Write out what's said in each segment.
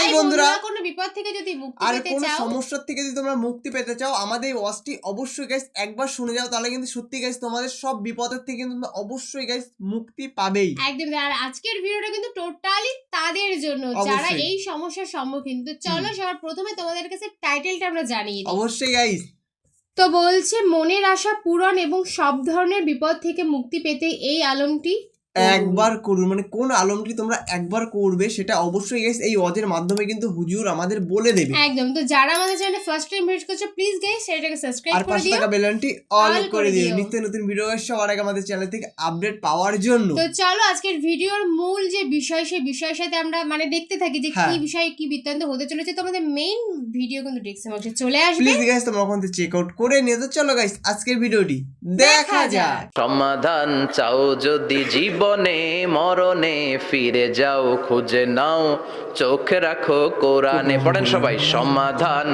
তাই বন্ধুরা কোনো বিপদ থেকে যদি মুক্তি আর পেতে কোনো চাও, সমস্যা থেকে যদি তোমরা মুক্তি পেতে চাও, আমাদের এই ওয়াজটি অবশ্যই গাইস একবার শুনে যাও, তাহলে কিন্তু সত্যি গাইস তোমাদের সব বিপদের থেকে কিন্তু তোমরা অবশ্যই গাইস মুক্তি পাবেই। একদম। আর আজকের ভিডিওটা কিন্তু টোটালি তাদের জন্য যারা অবশ্যই। এই সমস্যার সম্মুখীন। তো চলো সবার প্রথমে তোমাদের কাছে টাইটেলটা আমরা জানিয়ে দিই। অবশ্যই গাইস। তো বলছে মনের আশা পূরণ এবং সব ধরনের বিপদ থেকে মুক্তি পেতে এই আলমটি একবার করুন, মানে কোন আলমটি তোমরা একবার করবে সেটা অবশ্যই গাইস এই ওয়াজের মাধ্যমে কিন্তু হুজুর আমাদের বলে দেবে। একদম। তো যারা আমাদের চ্যানেলে ফার্স্ট টাইম ভিজিট করছো, প্লিজ গাইস সেটাকে সাবস্ক্রাইব আর করে 5 দিও, টাকা বেল আইকনটি অল all করে করে দিও দিও। নিত্য নতুন ভিডিও গাইস সবার আগে আমাদের চ্যানেল থেকে আপডেট পাওয়ার জন্য। তো চলো আজকের ভিডিওর মূল যে বিষয়, সেই বিষয়ের সাথে আমরা মানে দেখতে থাকি যে কি বিষয় কি বৃত্তান্ত হতে চলেছে। তো আমাদের মেইন ভিডিও কিন্তু ডেস্ক্রিপশন বক্সে চলে আসবে, প্লিজ গাইস তোমরা ওখান থেকে চেক আউট করে নিও। তো চলো গাইস আজকের ভিডিওটি দেখা যাক। সমাধান চাও যদি জীবনে মরণে ফিরে যাও খুঁজে নাও চোখ রাখো কোরআনে। পড়েন সবাই, সমাধান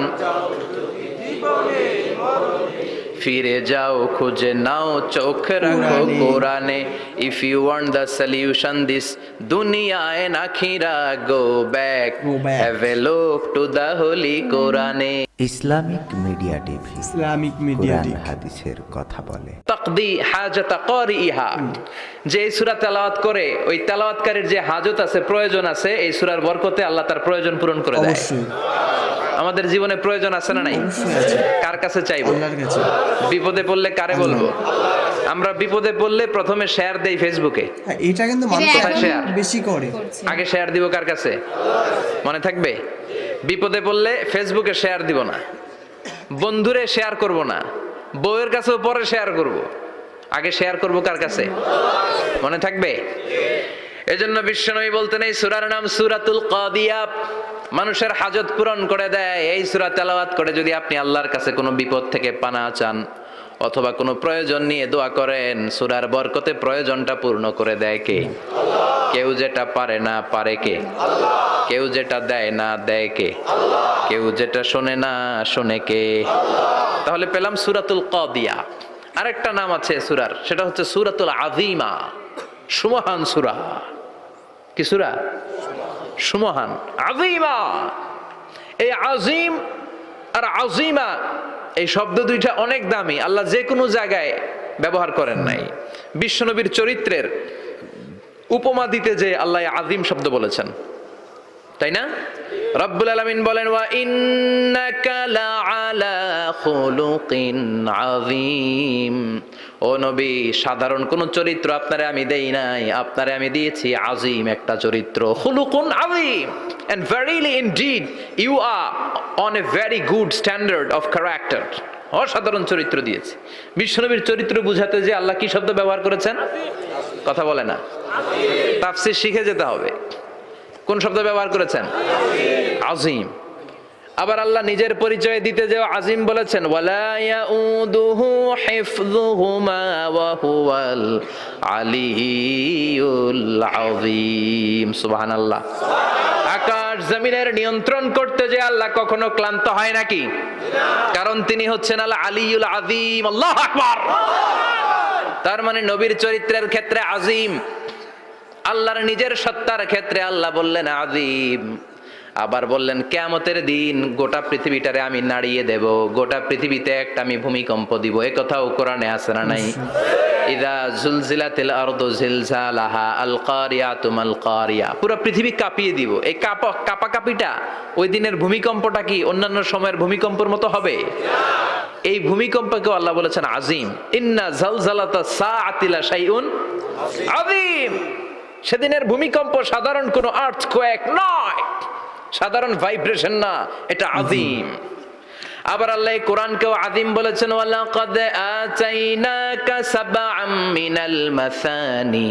ফিরে যাও খুঁজে নাও চোখ রাখো কোরআনে। If you want the solution this দুনিয়া এন্ড আখিরা, go back have a look to the holy কোরআনে। Islamic media TV, Islamic media Quran হাদিসের কথা বলে। তাকদি হাজাত কারিহা, যে সূরা তেলাওয়াত করে ওই তেলাওয়াতকারীর যে হাজত আছে, প্রয়োজন আছে, এই সূরার বরকতে আল্লাহ তার প্রয়োজন পূরণ করে দেয়। অবশ্যই আমাদের জীবনে প্রয়োজন আছে না নাই? কার কাছে চাইবো? আল্লাহর কাছে। বিপদে পড়লে কারে বলবো? আমরা বিপদে পড়লে প্রথমে শেয়ার দেই ফেসবুকে। হ্যাঁ, এটা কিন্তু মানুষ এটা এখন শেয়ার বেশি করে। আগে শেয়ার দিব কার কাছে? মনে থাকবে? বিপদে পড়লে ফেসবুকে শেয়ার দিব না, বন্ধুরে শেয়ার করব না, বউয়ের কাছেও পরে শেয়ার করব, আগে শেয়ার করব কার কাছে? মনে থাকবে? এজন্য বিশ্বনবী বলতেন এই সূরার নাম সূরাতুল কাদিয়া, মানুষের হাজত পূরণ করে দেয়। এই সূরা তেলাওয়াত করে যদি আপনি আল্লাহর কাছে কোনো বিপদ থেকে পানা চান অথবা কোনো প্রয়োজন নিয়ে দোয়া করেন, সূরার বরকতে প্রয়োজনটা পূর্ণ করে দেয় কে? কেউ যেটা পারে না পারে কে? কেউ যেটা দেয় না দেয় কে? কেউ যেটা শোনে না শোনে কে? তাহলে পেলাম সূরাতুল কাদিয়া। আরেকটা নাম আছে সূরার, সেটা হচ্ছে সূরাতুল আযীমা, সুমহান সূরা। কি সূরা? সুমহান, আযীমা। এই আযীম আর আযীমা এই শব্দ দুইটা অনেক দামি, আল্লাহ যে কোনো জায়গায় ব্যবহার করেন নাই। বিশ্বনবীর চরিত্রের উপমা দিতে যে আল্লাহ আযীম শব্দ বলেছেন, তাই না? রব্বুল আলামিন বলেন ওয়া ইন্নাকা লাআলা খুলুকিন আযীম। ও নবী, সাধারণ কোন চরিত্র আপনারে আমি দেই নাই, আপনারে আমি দিয়েছি আযীম একটা চরিত্র, খুলুকুন আযীম। And verily indeed you are on a very good standard of character. অসাধারণ চরিত্র দিয়েছি। বিশ্বনবীর চরিত্র বুঝাতে যে আল্লাহ কি শব্দ ব্যবহার করেছেন? কথা বলে না, তাফসীর শিখে যেতে হবে। কোন শব্দ ব্যবহার করেছেন? আযীম। আবার আল্লাহ নিজের পরিচয় দিতে যে আযীম বলেছেন, ওয়ালা ইয়াউদুহু হিফযুহুমা ওয়া হুয়াল আলিয়্যুল আযীম। সুবহানাল্লাহ। আকাশ জমিনের নিয়ন্ত্রণ করতে যে আল্লাহ কখনো ক্লান্ত হয় নাকি? কারণ তিনি হচ্ছেন আল আলিয়্যুল আযীম। আল্লাহু আকবার। তার মানে নবীর চরিত্রের ক্ষেত্রে আযীম, আল্লাহর নিজের সত্তার ক্ষেত্রে আল্লাহ বললেন আযীম। আবার বললেন কিয়ামতের দিন গোটা পৃথিবীটারে আমি নাড়িয়ে দেব, গোটা পৃথিবীতে একটা আমি ভূমিকম্প দিব। এই কথাও কোরআনে আছে না নাই? ইযা জুলজিলাতিল আরদু জিলজালাহা আল কারিয়াতু মাল কারিয়া, পুরো পৃথিবী কাঁপিয়ে দিব। এই কাঁপাকাঁপিটা ওই দিনের ভূমিকম্পটা কি অন্যান্য সময়ের ভূমিকম্পের মতো হবে? এই ভূমিকম্পকে আল্লাহ বলেছেন আযীম। ইন্না জালজালাতা সাআতি লা শাইউন আযীম। সেদিনের ভূমিকম্প সাধারণ কোনো আর্থকোয়েক নয়, সাধারণ ভাইব্রেশন না, এটা আযীম। আবার আল্লাহ কোরআনকেও আযীম বলেছেন, ওয়ালাকাদ আতাইনাকা সাবআম মিনাল মাসানি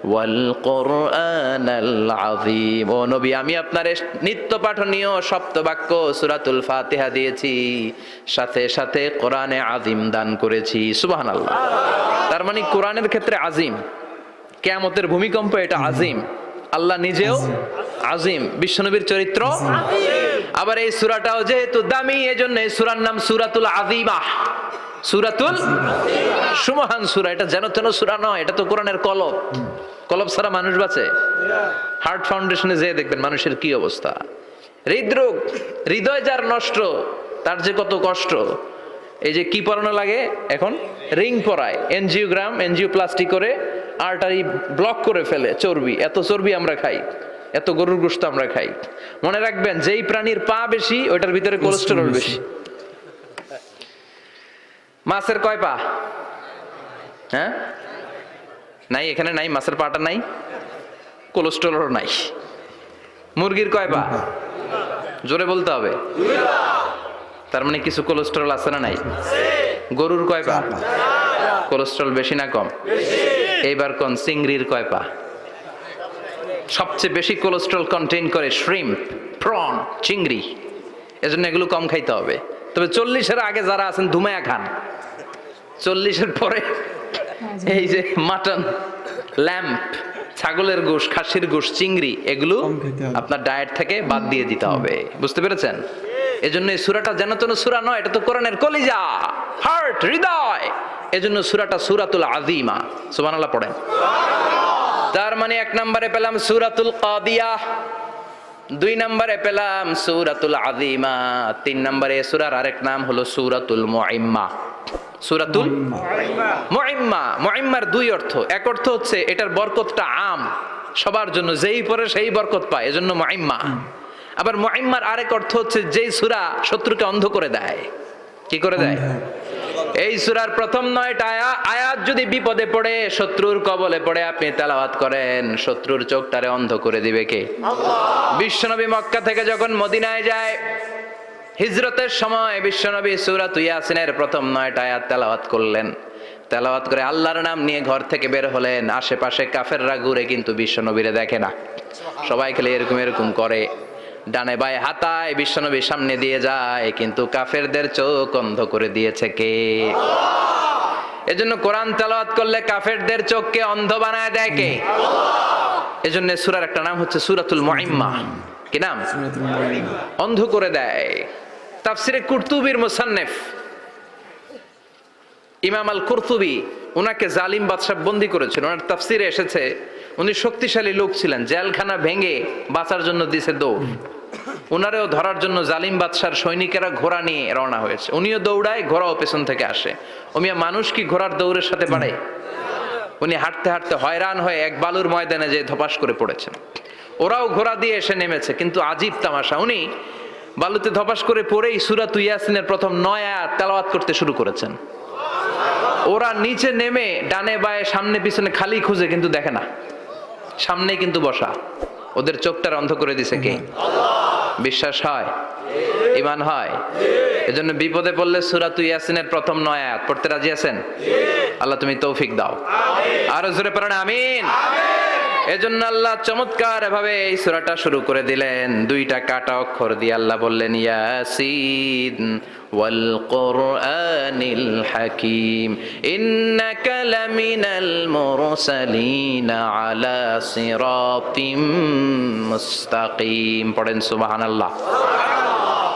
ওয়াল কুরআনাল আযীম। ও নবী, আমি আপনারে নিত্য পাঠনীয় সপ্তবাক্য সূরাতুল ফাতিহা দিয়েছি, সাথে সাথে কোরআনে আযীম দান করেছি। সুবহানাল্লাহ। তার মানে কোরআনের ক্ষেত্রে আযীম, কিয়ামতের ভূমিকম্প এটা আযীম, আল্লাহ নিজেও আযীম, বিশ্বনবীর চরিত্র আবার এই সূরাটাও যেহেতু দামি, এজন্য এই সূরার নাম সূরাতুল আযীমা, সূরাতুল সুমহান সূরা। এটা যেন তেন সূরা নয়, এটা তো কোরআনের কলব। কলব ছাড়া মানুষ বাঁচে? হার্ট ফাউন্ডেশনে যেয়ে দেখবেন মানুষের কি অবস্থা। হৃদরোগ, হৃদয় যার নষ্ট তার যে কত কষ্ট। এই যে কি পরানো লাগে এখন, রিং পরায়, এনজিওগ্রাম, এনজিওপ্লাস্টি করে আর্টারি ব্লক করে ফেলে। চর্বি, এত চর্বি আমরা খাই, এত গরুর গোশত আমরা খাই। মনে রাখবেন, যেই প্রাণীর পা বেশি ওইটার ভিতরে কোলেস্টেরল বেশি। মাছের কয় পা? হ্যাঁ, নাই, এখানে নাই, মাছের পাটা নাই, কোলেস্টেরল নাই। মুরগির কয় পা? জোরে বলতে হবে। তার মানে কিছু কোলেস্টেরল আছে না নাই? গরুর কয় পা? কোলেস্টেরল বেশি না কম? এইবার কোন চিংড়ির কয় পা? সবচেয়ে বেশি কোলেস্টেরল কন্টেইন করে শ্রিম্প, প্রন, চিংড়ি। এজন্য এগুলো কম খাইতে হবে। তবে 40-এর আগে যারা আছেন ধুমায়া খান, 40-এর পরে এই যে মাটন, ল্যাম্প, ছাগলের গোশ, খাসির গোশ, চিংড়ি, এগুলো আপনার ডায়েট থেকে বাদ দিয়ে দিতে হবে। বুঝতে পেরেছেন? এজন্য এই সূরাটা যেন তেন সূরা নয়, এটা তো কোরআনের কলিজা, হার্ট, হৃদয়। এজন্য সূরাটা সূরাতুল আযীমা। সুবহানাল্লাহ পড়েন। তার মানে 1 নম্বরে পেলাম সূরাতুল কাদিয়াহ, 2 নম্বরে পেলাম সূরাতুল আযীমা, 3 নম্বরে সূরার আরেক নাম হলো সূরাতুল মুইম্মা। সূরাতুল মুইম্মা। মুইম্মার 2 অর্থ। এক অর্থ হচ্ছে এটার বরকতটা আম, সবার জন্য, যেই পড়ে সেই বরকত পায়, এজন্য মুইম্মা। আবার মুইম্মার আরেক অর্থ হচ্ছে যেই সূরা শত্রুকে অন্ধ করে দেয়। কি করে দেয়? এই সূরার প্রথম 9টা আয়াত যদি বিপদে পড়ে, শত্রুর কবলে পড়ে আপনি তেলাওয়াত করেন, শত্রুর চোখটারে অন্ধ করে দিবে কে? আল্লাহ। বিশ্বনবী মক্কা থেকে যখন মদিনায় যায়, হিজরতের সময় বিশ্বনবী সূরাতুল ইয়াসিনের প্রথম 9টা আয়াত তেলাওয়াত করলেন। তেলাওয়াত করে আল্লাহর নাম নিয়ে ঘর থেকে বের হলেন। আশেপাশে কাফেররা ঘুরে কিন্তু বিশ্বনবীরে দেখে না, সবাই খালি এরকম এরকম করে, ডানে বায়ে হাতায় বিশ্বনবীর সামনে দিয়ে যায়, কিন্তু কাফেরদের চোখ অন্ধ করে দিয়েছে কে? এজন্য কোরআন তেলাওয়াত করলে কাফেরদের চোখকে অন্ধ বানায় দেয় কে? এজন্য সূরার একটা নাম হচ্ছে সূরাতুল মুইম্মা। কি নাম? অন্ধ করে দেয়। তাফসিরে কুরতুবীর মুসান্নিফ ইমাম আল কুরতুবী, উনাকে জালিম বাদশা বন্দী করেছিল। ওনার তাফসিরে এসেছে উনি শক্তিশালী লোক ছিলেন, জেলখানা ভেঙে বাঁচার জন্য দিছে দৌড়। উনারেও ধরার জন্য জালিম বাদশার সৈনিকেরা ঘোড়া নিয়ে রওনা হয়েছে। উনিও দৌড়ায়, ঘোড়াও পেছন থেকে আসে। ওমিয়া মানুষ কি ঘোড়ার দৌড়ের সাথে পারে? উনি হাঁটতে হাঁটতে হয়রান হয়ে এক বালুর ময়দানে যে ধপাস করে পড়েছেন। ওরাও ঘোড়া দিয়ে এসে নেমেছে, কিন্তু আজীব তামাশা, উনি বালুতে ধপাস করে পড়েই সূরাতুল ইয়াসিনের প্রথম 9 আয়াত তেলাওয়াত করতে শুরু করেছেন। ওরা নিচে নেমে ডানে বায়ে সামনে পিছনে খালি খুঁজে, কিন্তু দেখে না, সামনে কিন্তু বসা। ওদের চোখটার অন্ধ করে দিছে কে? বিশ্বাস হয়? ঈমান হয়? এজন্য বিপদে পড়লে সূরাতুল ইয়াসিনের প্রথম 9 আয়াত পড়তে রাজি আছেন? আল্লাহ তুমি তৌফিক দাও। আরো জোরে পড়েন আমিন। এজন্য আল্লাহ চমৎকার ভাবে এই সূরাটা শুরু করে দিলেন। 2টা কাটা অক্ষর দিয়ে আল্লাহ বললেন ইয়াসিন ওয়াল কুরআনিল হাকীম ইন্নাকা লামিনাল মুরসালিন আলা সিরাতিম মুস্তাকিম। পড়েন সুবহানাল্লাহ।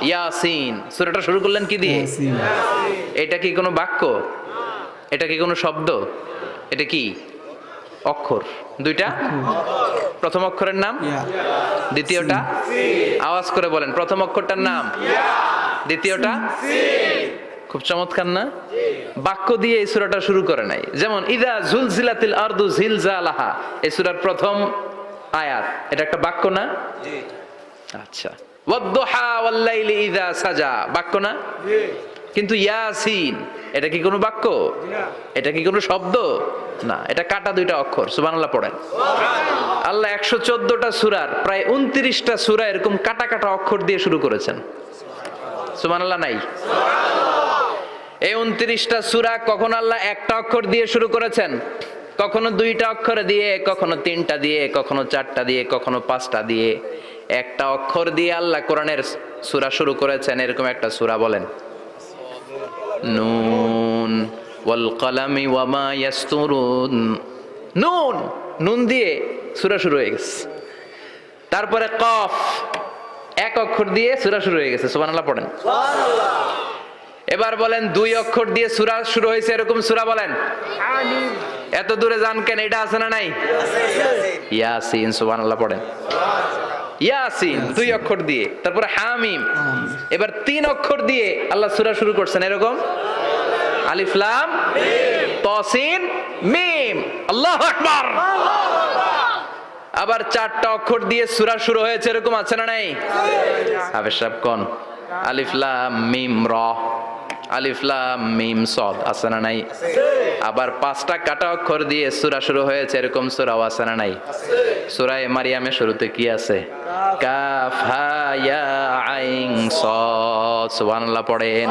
ইয়াসিন সূরাটা শুরু করলেন কি দিয়ে? এটা কি কোনো বাক্য? এটা কি কোনো শব্দ? এটা কি অক্ষর? 2টা। প্রথম অক্ষরের নাম, দ্বিতীয়টা আওয়াজ করে বলেন, প্রথম অক্ষরটার নাম, দ্বিতীয়টা। খুব চমৎকার না? বাক্য দিয়ে এই সূরাটা শুরু করে নাই। যেমন ইযা জুলজিলাতিল আরদু জিলজালাহা, এই সূরার প্রথম আয়াত, এটা একটা বাক্য না? জি। আচ্ছা। ওয়াদ-দুহা ওয়াল-লাইলি ইযা সাজা, বাক্য না? জি। কিন্তু ইয়াসিন এটা কি কোনো বাক্য? এটা কি কোনো শব্দ? না, এটা কাটা 2টা অক্ষর। সুবহানাল্লাহ পড়েন। আল্লাহ 114টা সূরার প্রায় 29টা সূরা এরকম কাটা কাটা অক্ষর দিয়ে শুরু করেছেন। সুবহানাল্লাহ নাই? এই 29টা সূরা কখন আল্লাহ একটা অক্ষর দিয়ে শুরু করেছেন, কখনো 2টা অক্ষর দিয়ে, কখনো 3টা দিয়ে, কখনো 4টা দিয়ে, কখনো 5টা দিয়ে। একটা অক্ষর দিয়ে আল্লাহ কোরআনের সূরা শুরু করেছেন। এরকম একটা সূরা বলেন, নুন ওয়াল কলামি ওয়া মা ইয়াসতুরুন। নুন, নুন দিয়ে সূরা শুরু হয়ে গেছে। তারপরে কফ, এক অক্ষর দিয়ে সূরা শুরু হয়ে গেছে। সুবহানাল্লাহ পড়েন। সুবহানাল্লাহ। এবার বলেন 2 অক্ষর দিয়ে সূরা শুরু হয়েছে এরকম সূরা বলেন। আমিন। এত দূরে যান কেন? এটা আছে না নাই? ইয়াসিন। সুবহানাল্লাহ পড়েন। ইয়াসিন 2 অক্ষর দিয়ে, তারপরে হামিম, এবার 3 অক্ষর দিয়ে আল্লাহ সূরা শুরু করছেন এরকম আলিফ লাম তাসিন মিম, আল্লাহু আকবার। আবার 4টা অক্ষর দিয়ে সূরা শুরু হয়েছে এরকম আছে না নাই? হাফেজ সাহেব কোন? আলিফ লাম মিম র, আলিফ লাম মিম সদ আছে না নাই? আবার 5টা কাটা অক্ষর দিয়ে সূরা শুরু হয়েছে এরকম সূরাও আছে না নাই? সূরা মারিয়ামের শুরুতে কি আছে? কাফ হা ইয়া আইন সদ, সুবহানাল্লাহ পড়েন।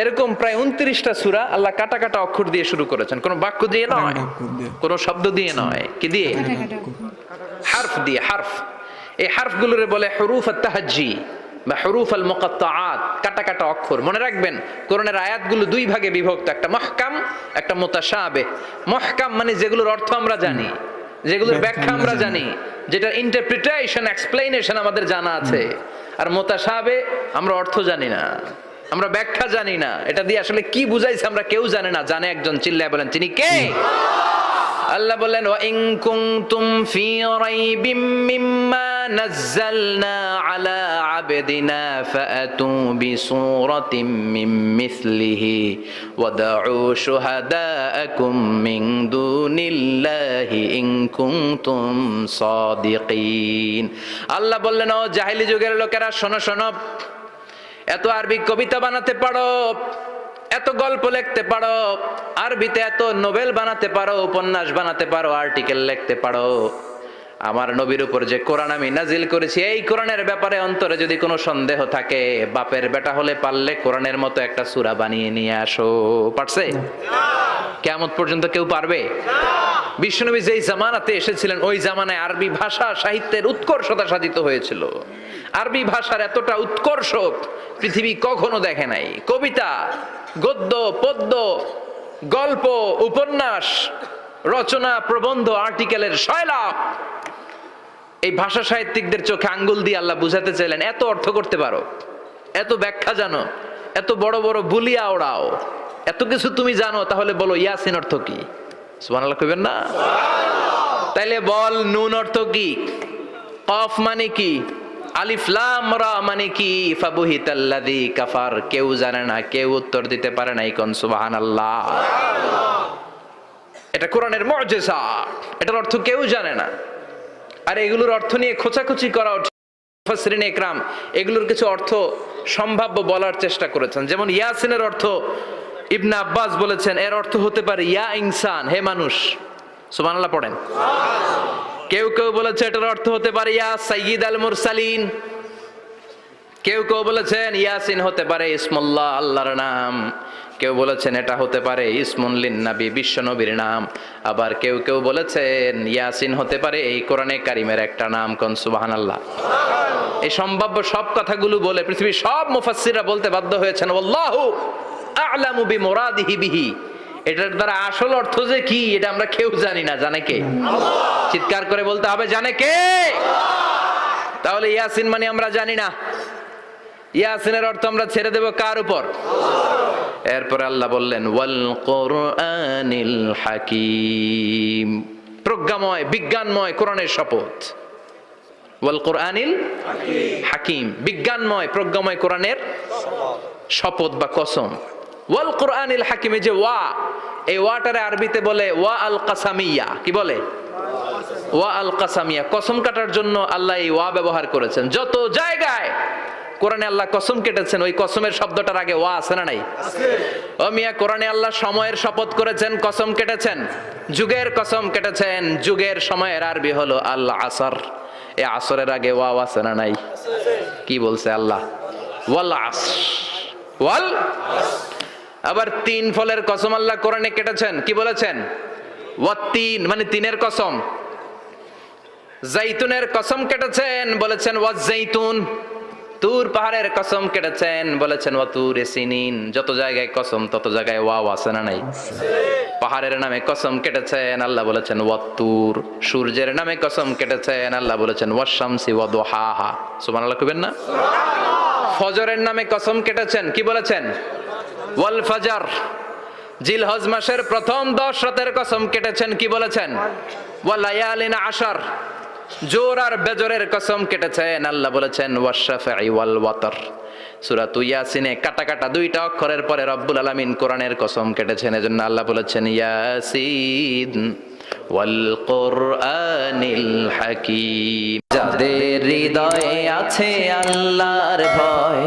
এরকম প্রায় 29টা সূরা আল্লাহ কাটা কাটা অক্ষর দিয়ে শুরু করেছেন, কোনো বাক্য দিয়ে নয়, কোনো শব্দ দিয়ে নয়, কি দিয়ে? হারফ দিয়ে। হারফ, এই হারফগুলোরে বলে হুরুফ আত-তাহাজ্জি বা হুরুফ আল মুকাত্তাআত, কাটা কাটা অক্ষর। মনে রাখবেন কোরআনের আয়াতগুলো 2 ভাগে বিভক্ত, একটা মুহকাম একটা মুতাশাবিহ। মুহকাম মানে যেগুলোর অর্থ আমরা জানি, যেগুলোর ব্যাখ্যা আমরা জানি, যেটার ইন্টারপ্রিটেশন এক্সপ্লেনেশন আমাদের জানা আছে। আর মুতাশাবিহ আমরা অর্থ জানি না, আমরা ব্যাখ্যা জানি না, এটা দিয়ে আসলে কি বুঝাইছে আমরা কেউ জানে না। জানে একজন, চিল্লায় বলেন তিনি কে? আল্লাহ বলেন ওয়া ইন কুনতুম ফি রাইবিম মিম্মা নাযালনা আলা আবদিনা ফাআতু বিসূরাতিন মিন মিসলিহি ওয়াদউ শুহাদাআকুম মিন দুনিল্লাহি ইন কুনতুম সাদিকিন। আল্লাহ বললেন ও জাহেলি যুগের লোকেরা, শোনো শোনো, এত আরবি কবিতা বানাতে পারো, এত গল্প লিখতে পারো, আরবিতে এত নোবেল বানাতে পারো, উপন্যাস বানাতে পারো, আর্টিকেল লিখতে পারো, আমার নবীর উপর যে কোরআন আমি নাজিল করেছি এই কোরআনের ব্যাপারে অন্তরে যদি কোনো সন্দেহ থাকে, বাপের বেটা হলে পারলে কোরআনের মতো একটা সূরা বানিয়ে নিয়ে আসো। পারছে? কিয়ামত পর্যন্ত কেউ পারবে? বিশ্বনবী যেই জামানাতে এসেছিলেন ওই জামানায় আরবি ভাষা সাহিত্যের উৎকর্ষতা সাধিত হয়েছিল। আরবি ভাষার এতটা উৎকর্ষ পৃথিবী কখনো দেখে নাই। কবিতা, গদ্য, পদ্য, গল্প, উপন্যাস, রচনা, প্রবন্ধ, আর্টিকেলের শয়লাভ। এই ভাষা সাহিত্যিকদের চোখে আঙ্গুল দিয়ে আল্লাহ বুঝাতে চাইলেন, এত অর্থ করতে পারো, এত ব্যাখ্যা জানো, এত বড় বড় বুলিয়া ওড়াও, এত কিছু তুমি জানো, তাহলে বলো ইয়াসিন অর্থ কি? সুবহানাল্লাহ কইবেন না? তাইলে বল নুন অর্থ কি? কফ মানে কি? আলিফ লাম রা মানে কি? ফাবুহিতাল্লাযী কাফার। কেউ জানে না, কেউ উত্তর দিতে পারে না। কোন সুবহানাল্লাহ। এটা কোরআনের মুজিজা, এটার অর্থ কেউ জানে না। আর এগুলোর অর্থ নিয়ে খোঁচাখুচি করা, মুফাসসিরিন ইকরাম এগুলোর কিছু অর্থ সম্ভাব্য বলার চেষ্টা করেছেন। যেমন ইয়াসিনের অর্থ ইবনে আব্বাস বলেছেন এর অর্থ হতে পারে ইয়া ইনসান, হে মানুষ। সুবহানাল্লাহ পড়েন। কেউ কেউ বলেছে এটার অর্থ হতে পারে ইয়া সাইয়্যিদ আল মুরসালিন। কেউ কেউ বলেছেন ইয়াসিন হতে পারে ইসমুল্লাহ, আল্লাহর নাম। কেউ বলেছেন এটা হতে পারে ইসমুন লিন নবী, বিশ্ব নবীর নাম। আবার কেউ কেউ বলেছেন ইয়াসিন হতে পারে এই কোরআনে কারিমের একটা নাম। কোন সুবহানাল্লাহ। এই সম্ভাব্য সব কথাগুলো বলে পৃথিবীর সব মুফাসসিররা বলতে বাধ্য হয়েছেন আল্লাহু আ'লামু বিমুরাদিহি বিহি। এটার দ্বারা আসল অর্থ যে কি এটা আমরা কেউ জানি না। জানে কে? চিৎকার করে বলতে হবে, জানে কে? তাহলে ইয়াসিন মানে আমরা জানি না। ইয়াসিনের অর্থ আমরা ছেড়ে দেব কার উপর? এরপর আল্লাহ বললেন ওয়াল কুরআনিল হাকীম, প্রজ্ঞাময় বিজ্ঞানময় কোরআনের শপথ। ওয়াল কুরআনিল হাকীম, বিজ্ঞানময় প্রজ্ঞাময় কোরআনের শপথ বা কসম। ওয়াল কুরআনিল হাকীমে যে ওয়া, এই ওয়াটারে আরবিতে বলে ওয়া আল কাসামিয়া। কি বলে? ওয়া আল কাসামিয়া। কসম কাটার জন্য আল্লাহ এই ওয়া ব্যবহার করেছেন। যত জায়গায় কোরআনে আল্লাহ কসম কেটেছেন ওই কসমের শব্দটার আগে ওয়া আছে না নাই? ও মিয়া, কোরআনে আল্লাহ সময়ের শপথ করেছেন, কসম কেটেছেন, যুগের কসম কেটেছেন। যুগের সময়ের আরবি হলো আল আসর। এই আসরের আগে ওয়া আছে না নাই? কি বলছে আল্লাহ? ওয়াল আসর, ওয়াল। আবার 3 ফলের কসম আল্লাহ কোরআনে কেটেছেন। কি বলেছেন? ওয়াত্তিন মানে 3-এর কসম। জাইতুনের কসম কেটেছেন, বলেছেন ওয়াজ জাইতুন। তুর পাহাড়ের কসম কেটেছেন, বলেছেন ওয়া তুর সিনিন। যত জায়গায় কসম তত জায়গায় ওয়াও আছে না নাই? পাহাড়ের নামে কসম কেটেছেন, আল্লাহ বলেছেন ওয়া তুর। সূর্যের নামে কসম কেটেছেন, আল্লাহ বলেছেন ওয়াশ শামসি ওয়া দুহাহা। সুবহানাল্লাহ কইবেন না? ফজরের নামে কসম কেটেছেন, কি বলেছেন? ওয়াল ফাজর। জিলহজ মাসের প্রথম 10 রাতের কসম কেটেছেন, কি বলেছেন? ওয়া লায়ালিন আশর। জোর আর বেজরের কসম কেটেছেন। আল্লাহ বলেছেন ওয়াশফাই ওয়াল ওয়াতর। সূরা ইয়াসিনে কাটা কাটা 2টা অক্ষরের পরে রব্বুল আলামিন কোরআনের কসম কেটেছেন। এজন্য আল্লাহ বলেছেন ইয়াসিন ওয়াল কোরআনিল হাকীম। যাদের হৃদয়ে আছে আল্লাহর ভয়,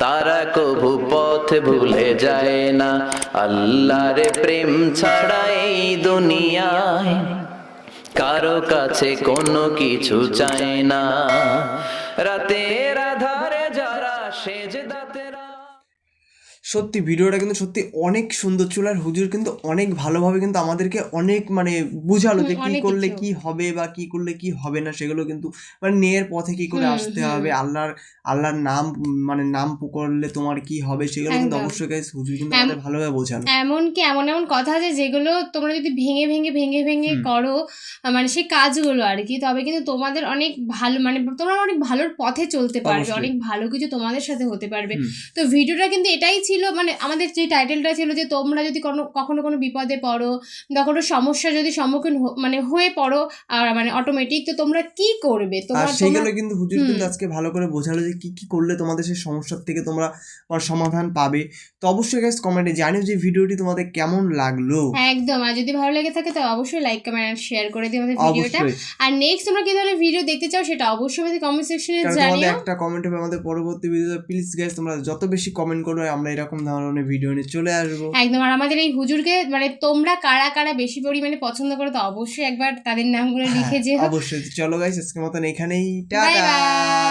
তারা কভু পথ ভুলে যায় না। আল্লাহর প্রেম ছাড়া এই দুনিয়ায় কারো কাছে কোনো কিছু চায় না। রাতের আধারে যারা সেজদাতেরা। সত্যি ভিডিওটা কিন্তু সত্যি অনেক সুন্দর ছিল, আর হুজুর কিন্তু অনেক ভালোভাবে কিন্তু আমাদেরকে অনেক মানে বুঝালো যে কি অনেক করলে কিছু। কি হবে বা কি করলে কি হবে না, সেগুলো কিন্তু মানে ন্যায়ের পথে কি করে আসতে হবে, আল্লাহর নাম মানে নাম করলে তোমার কি হবে, সেগুলো কিন্তু একদম। অবশ্যই গাইস হুজুর কিন্তু আমাদের ভালোভাবে বোঝালো। এমনকি এমন এমন কথা আছে যেগুলো তোমরা যদি ভেঙে ভেঙে ভেঙে ভেঙে করো, মানে সেই কাজগুলো আর কি, তবে কিন্তু তোমাদের অনেক ভালো, মানে তোমরা অনেক ভালোর পথে চলতে পারবে, অবশ্যই। অনেক ভালো কিছু তোমাদের সাথে হতে পারবে। তো ভিডিওটা কিন্তু এটাই ছিল, মানে আমাদের যে টাইটেলটা ছিল যে তোমরা যদি কখনো কোনো বিপদে পড়ো বা কোনো সমস্যা যদি সম্মুখীন মানে হয়ে পড়ো, আর মানে অটোমেটিক, তো তোমরা কি করবে, আর তোমরা সেইগুলো কিন্তু হুজুর কিন্তু আজকে ভালো করে বোঝালো যে কি কি করলে তোমাদের সেই সমস্যার থেকে তোমরা সমাধান পাবে। তো অবশ্যই গাইস কমেন্টে জানিও যে ভিডিওটি তোমাদের কেমন লাগলো। একদম। আর যদি ভালো লেগে থাকে তো অবশ্যই লাইক কমেন্ট আর শেয়ার করে দিও আমাদের ভিডিওটা। অবশ্যই। আর নেক্সট তোমরা কি ধরনের ভিডিও দেখতে চাও সেটা অবশ্যই আমাদের কমেন্ট সেকশনে কারণ তোমাদের জানিও। একটা কমেন্ট হবে আমাদের পরবর্তী ভিডিওতে। প্লিজ গাইস তোমরা যত বেশি কমেন্ট করবে আমরা এরকম ধরনের ভিডিও নিয়ে চলে আসবো। একদম। আর আমাদের এই হুজুরকে মানে তোমরা কারা কারা বেশি পরিমাণে পছন্দ করো তো অবশ্যই একবার তাদের নামগুলো লিখে যেও। অবশ্যই। চলো গাইস আজকের মতন এখানেই বাই টাটা। বাই।